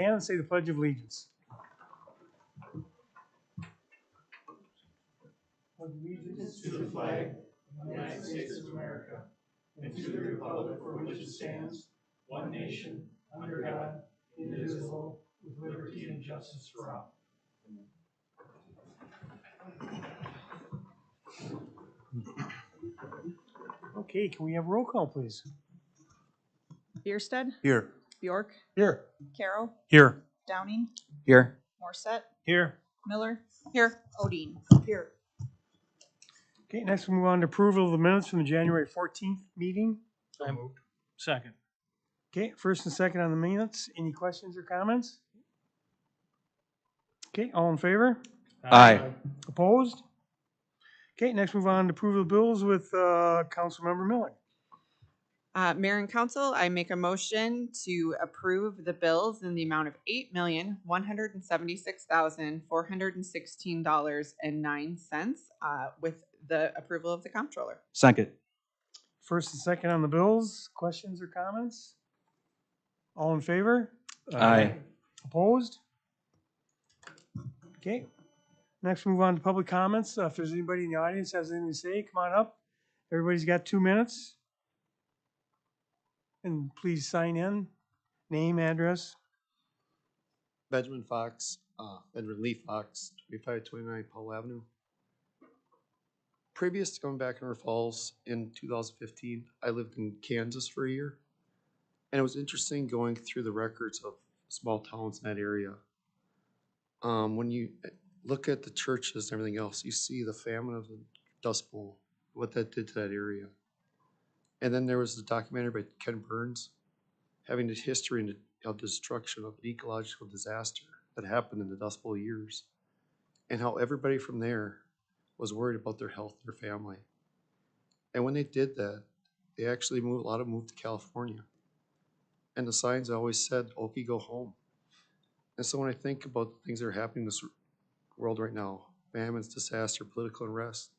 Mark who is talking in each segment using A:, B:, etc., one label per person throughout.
A: And say the Pledge of Allegiance.
B: Allegiance to the flag of the United States of America and to the republic for which it stands, one nation, under God, indivisible, with liberty and justice for all.
A: Okay, can we have a roll call, please?
C: Bierstead,
A: Here.
C: Bjork,
A: Here.
C: Carroll,
A: Here.
C: Downing,
D: Here.
C: Morset,
A: Here.
C: Miller, here, Odine, here.
A: Okay, next we move on to approval of the minutes from the January 14th meeting.
B: So moved.
A: Second. Okay, first and second on the minutes. Any questions or comments? Okay, all in favor?
D: Aye.
A: Opposed? Okay, next move on to approval of bills with Councilmember Miller.
C: Mayor and council, I make a motion to approve the bills in the amount of $8,176,416.09 with the approval of the comptroller.
D: Second.
A: First and second on the bills. Questions or comments? All in favor?
D: Aye.
A: Opposed? Okay. Next, move on to public comments. If there's anybody in the audience has anything to say, come on up. Everybody's got 2 minutes. And please sign in. Name, address.
E: Benjamin Fox, Benjamin Lee Fox, 2529 Powell Avenue. Previous to coming back in River Falls in 2015, I lived in Kansas for a year. And it was interesting going through the records of small towns in that area. When you look at the churches and everything else, you see the famine of the Dust Bowl, what that did to that area. And then there was the documentary by Ken Burns having the history of destruction of an ecological disaster that happened in the Dust Bowl years, and how everybody from there was worried about their health and their family. And when they did that, they actually moved, a lot of them moved to California. And the signs always said, Okie, go home. And so when I think about the things that are happening in this world right now, famines, disaster, political unrest,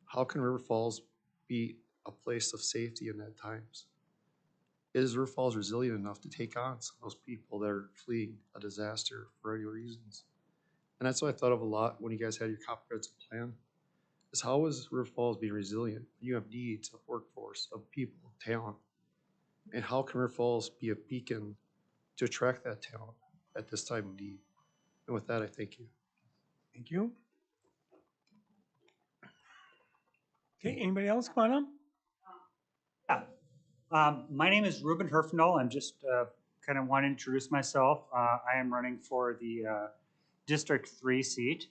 E: how can River Falls be a place of safety in that times? Is River Falls resilient enough to take on some of those people that are fleeing a disaster for any reasons? And that's what I thought of a lot when you guys had your comprehensive plan, is how is River Falls being resilient? You have needs of workforce, of people, of talent. And how can River Falls be a beacon to attract that talent at this time of need? And with that, I thank you.
A: Thank you. Okay, anybody else? Come on up.
F: My name is Ruben Herfindahl. I'm just kind of want to introduce myself. I am running for the District 3 seat.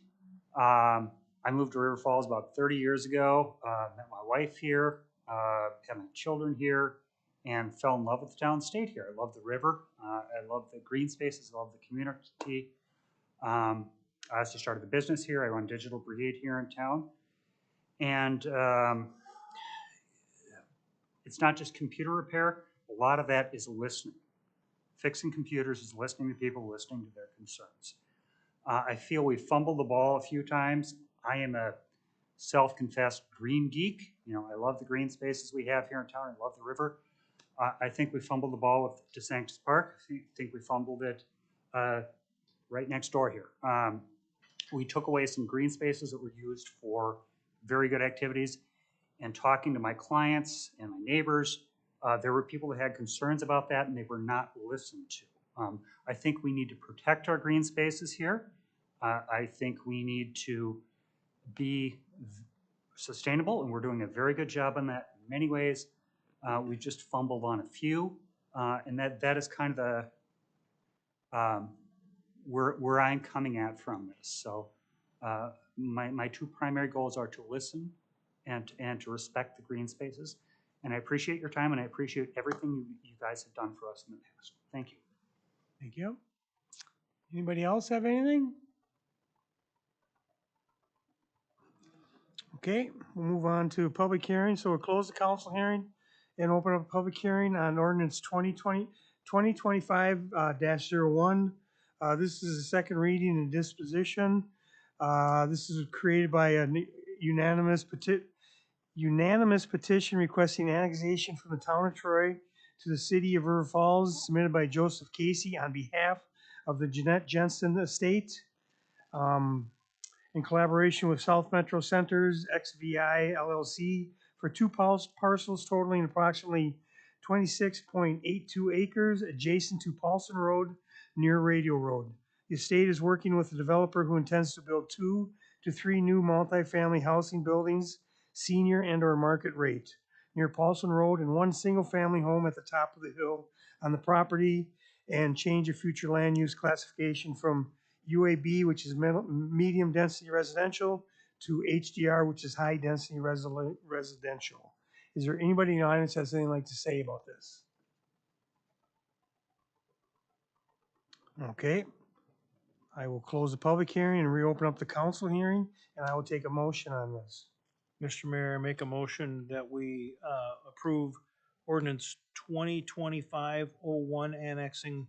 F: I moved to River Falls about 30 years ago, met my wife here, had my children here, and fell in love with the town and stayed here. I love the river. I love the green spaces. I love the community. I also started the business here. I run Digital Brigade here in town. And it's not just computer repair. A lot of that is listening. Fixing computers is listening to people, listening to their concerns. I feel we fumbled the ball a few times. I am a self-confessed green geek. You know, I love the green spaces we have here in town. I love the river. I think we fumbled the ball with DeSanctis Park. I think we fumbled it right next door here. We took away some green spaces that were used for very good activities. And talking to my clients and my neighbors, there were people that had concerns about that and they were not listened to. I think we need to protect our green spaces here. I think we need to be sustainable, and we're doing a very good job on that in many ways. We just fumbled on a few, and that is kind of the where I'm coming at from this. So my two primary goals are to listen and to respect the green spaces. And I appreciate your time, and I appreciate everything you guys have done for us in the past. Thank you.
A: Thank you. Anybody else have anything? Okay, we'll move on to public hearing. So we'll close the council hearing and open up a public hearing on ordinance 2025-01. This is a second reading and disposition. This is created by a unanimous petition requesting annexation from the town of Troy to the city of River Falls, submitted by Joseph Casey on behalf of the Jeanette Jensen Estate, in collaboration with South Metro Centers, XVI LLC, for two parcels totaling approximately 26.82 acres adjacent to Paulson Road near Radio Road. The estate is working with a developer who intends to build 2 to 3 new multifamily housing buildings, senior and/or market rate, near Paulson Road, and 1 single-family home at the top of the hill on the property, and change of future land use classification from UAB, which is medium density residential, to HDR, which is high density residential. Is there anybody in the audience that has anything like to say about this? Okay. I will close the public hearing and reopen up the council hearing, and I will take a motion on this.
B: Mr. Mayor, I make a motion that we approve ordinance 2025-01 annexing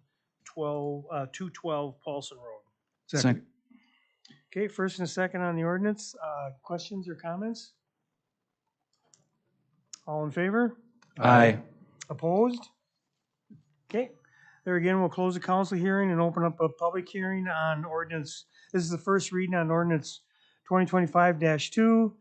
B: 212 Paulson Road.
D: Second.
A: Okay, first and a second on the ordinance. Questions or comments? All in favor?
D: Aye.
A: Opposed? Okay, there again, we'll close the council hearing and open up a public hearing on ordinance. This is the first reading on ordinance 2025-2.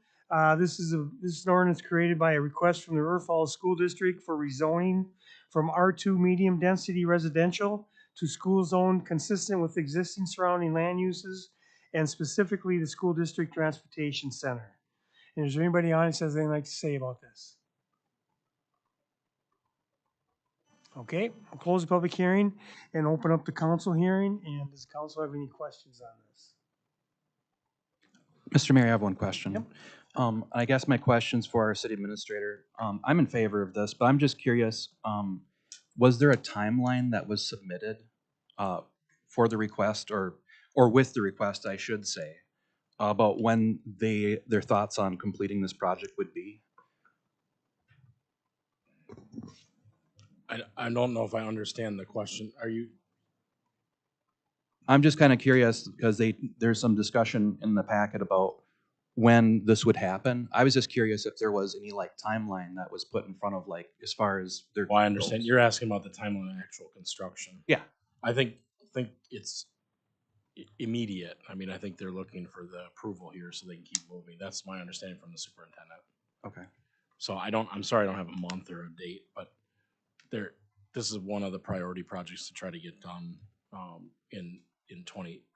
A: This is an ordinance created by a request from the River Falls School District for rezoning from R2 medium density residential to school zone consistent with existing surrounding land uses, and specifically the school district transportation center. And is there anybody in the audience that has anything like to say about this? Okay, I'll close the public hearing and open up the council hearing. And does the council have any questions on this?
D: Mr. Mayor, I have one question.
A: Yep.
D: I guess my question's for our city administrator. I'm in favor of this, but I'm just curious, was there a timeline that was submitted for the request, or with the request, I should say, about when their thoughts on completing this project would be?
G: I don't know if I understand the question. Are you?
D: I'm just kind of curious because there's some discussion in the packet about when this would happen. I was just curious if there was any like timeline that was put in front of, like, as far as their.
G: Well, I understand. You're asking about the timeline of actual construction.
D: Yeah.
G: I think it's immediate. I mean, I think they're looking for the approval here so they can keep moving. That's my understanding from the superintendent.
D: Okay.
G: So I'm sorry I don't have a month or a date, but this is one of the priority projects to try to get done in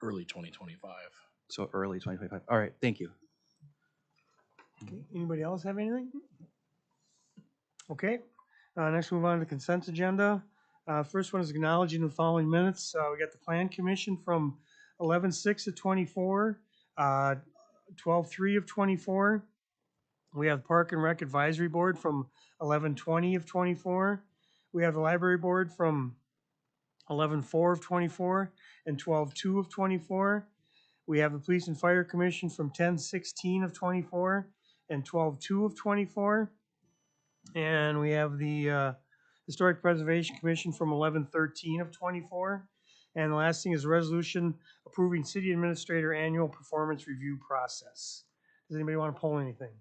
G: early 2025.
D: So early 2025. All right. Thank you.
A: Okay, anybody else have anything? Okay, next move on to the consent agenda. First one is acknowledging the following minutes. We got the Plan Commission from 11/6 of 24, 12/3 of 24. We have Park and Rec Advisory Board from 11/20 of 24. We have the Library Board from 11/4 of 24 and 12/2 of 24. We have the Police and Fire Commission from 10/16 of 24 and 12/2 of 24. And we have the Historic Preservation Commission from 11/13 of 24. And the last thing is a resolution approving city administrator annual performance review process. Does anybody want to pull anything?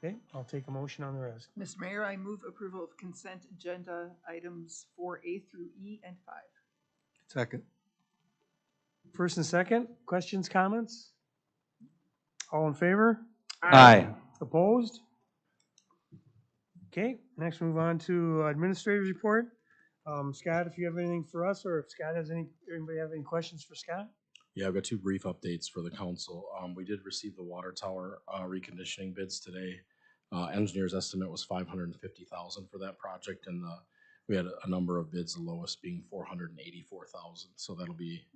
A: Okay, I'll take a motion on the rest.
H: Mr. Mayor, I move approval of consent agenda items 4A through E and 5.
E: Second.
A: First and second, questions, comments? All in favor?
D: Aye.
A: Opposed? Okay, next move on to administrator's report. Scott, if you have anything for us, or if Scott has anybody have any questions for Scott?
G: Yeah, I've got two brief updates for the council. We did receive the water tower reconditioning bids today. Engineer's estimate was $550,000 for that project, and we had a number of bids, the lowest being $484,000. So that'll be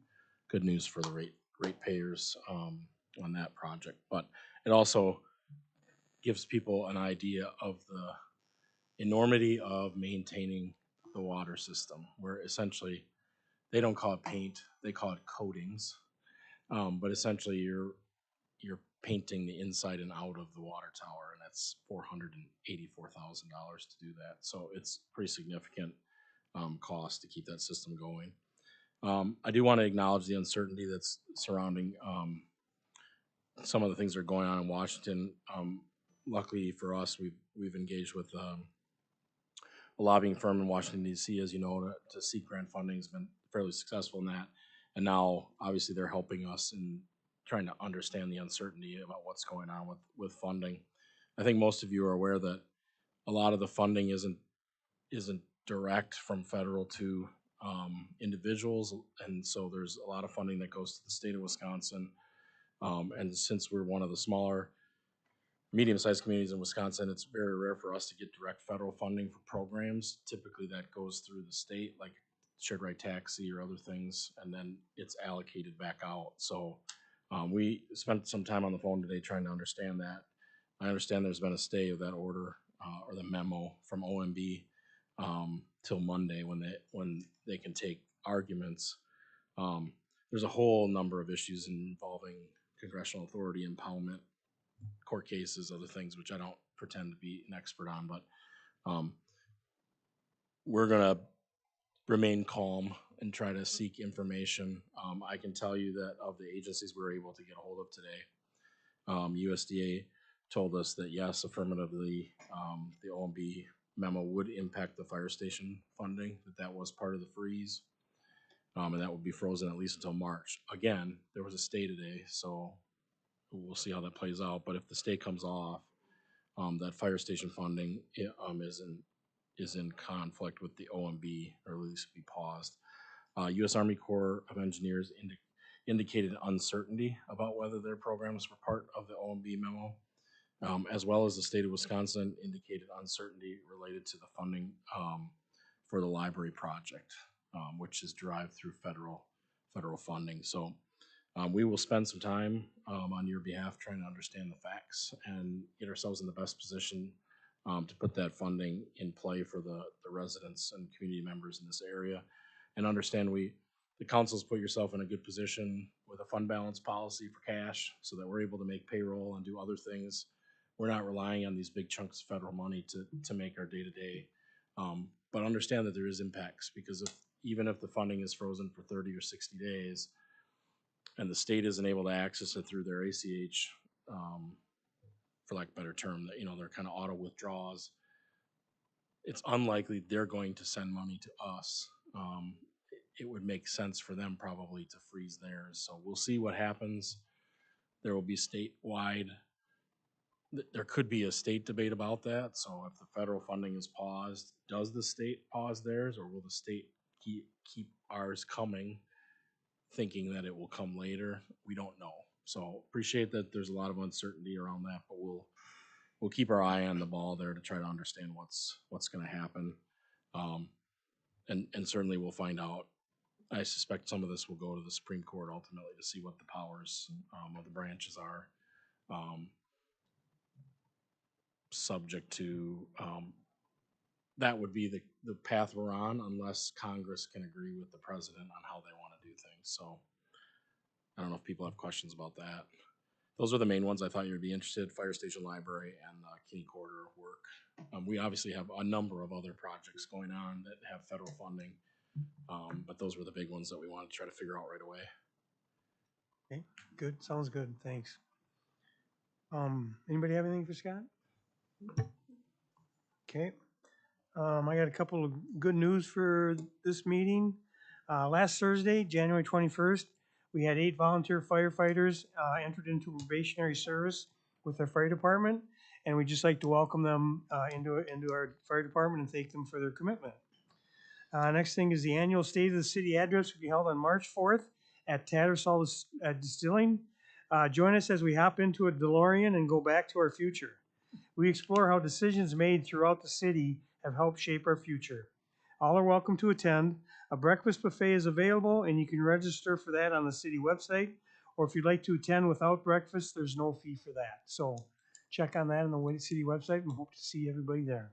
G: good news for the ratepayers on that project. But it also gives people an idea of the enormity of maintaining the water system, where essentially they don't call it paint, they call it coatings. But essentially you're painting the inside and out of the water tower, and that's $484,000 to do that. So it's pretty significant cost to keep that system going. I do want to acknowledge the uncertainty that's surrounding some of the things that are going on in Washington. Luckily for us, we've engaged with a lobbying firm in Washington, D.C., as you know, to seek grant funding. Has been fairly successful in that. And now, obviously, they're helping us in trying to understand the uncertainty about what's going on with funding. I think most of you are aware that a lot of the funding isn't direct from federal to individuals, and so there's a lot of funding that goes to the state of Wisconsin. And since we're one of the smaller, medium-sized communities in Wisconsin, it's very rare for us to get direct federal funding for programs. Typically, that goes through the state, like shared right taxi or other things, and then it's allocated back out. So we spent some time on the phone today trying to understand that. I understand there's been a stay of that order or the memo from OMB till Monday when they can take arguments. There's a whole number of issues involving congressional authority, impoundment, court cases, other things, which I don't pretend to be an expert on, but we're gonna remain calm and try to seek information. I can tell you that of the agencies we were able to get a hold of today, USDA told us that yes, affirmatively, the OMB memo would impact the fire station funding, that was part of the freeze. And that would be frozen at least until March. Again, there was a stay today, so we'll see how that plays out. But if the stay comes off, that fire station funding is in conflict with the OMB, or at least be paused. U.S. Army Corps of Engineers indicated uncertainty about whether their programs were part of the OMB memo, as well as the state of Wisconsin indicated uncertainty related to the funding for the library project, which is derived through federal funding. So we will spend some time on your behalf trying to understand the facts and get ourselves in the best position to put that funding in play for the residents and community members in this area, and understand the council's put yourself in a good position with a fund balance policy for cash so that we're able to make payroll and do other things. We're not relying on these big chunks of federal money to make our day-to-day, but understand that there is impacts, because even if the funding is frozen for 30 or 60 days and the state isn't able to access it through their ACH, for lack of a better term, that, they're kind of auto withdrawals, it's unlikely they're going to send money to us. It would make sense for them probably to freeze theirs. So we'll see what happens. There will be statewide, there could be a state debate about that. So if the federal funding is paused, does the state pause theirs, or will the state keep ours coming, thinking that it will come later? We don't know. So appreciate that there's a lot of uncertainty around that, but we'll keep our eye on the ball there to try to understand what's going to happen. And certainly we'll find out. I suspect some of this will go to the Supreme Court ultimately to see what the powers of the branches are, subject to, that would be the path we're on, unless Congress can agree with the president on how they want to do things. So I don't know if people have questions about that. Those are the main ones I thought you'd be interested: fire station, library, and Kinney Corridor work. We obviously have a number of other projects going on that have federal funding, but those were the big ones that we wanted to try to figure out right away.
A: Okay, good, sounds good, thanks. Anybody have anything for Scott? Okay, I got a couple of good news for this meeting. Last Thursday, January 21st, we had 8 volunteer firefighters entered into probationary service with our fire department, and we'd just like to welcome them into our fire department and thank them for their commitment. Next thing is the annual State of the City address will be held on March 4th at Tattersall Distilling. Join us as we hop into a DeLorean and go back to our future. We explore how decisions made throughout the city have helped shape our future. All are welcome to attend. A breakfast buffet is available, and you can register for that on the city website. Or if you'd like to attend without breakfast, there's no fee for that. So check on that on the city website, and hope to see everybody there.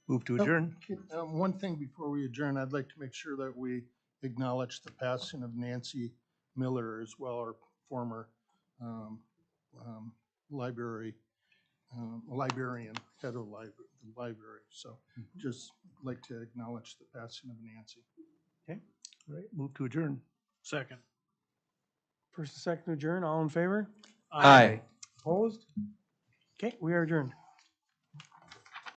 B: Move to adjourn.
I: One thing before we adjourn, I'd like to make sure that we acknowledge the passing of Nancy Miller as well, our former librarian, head of the library. So just like to acknowledge the passing of Nancy.
A: Okay,
B: All right, move to adjourn. Second.
A: first and second to adjourn, all in favor?
D: Aye.
A: Opposed? Okay, we are adjourned.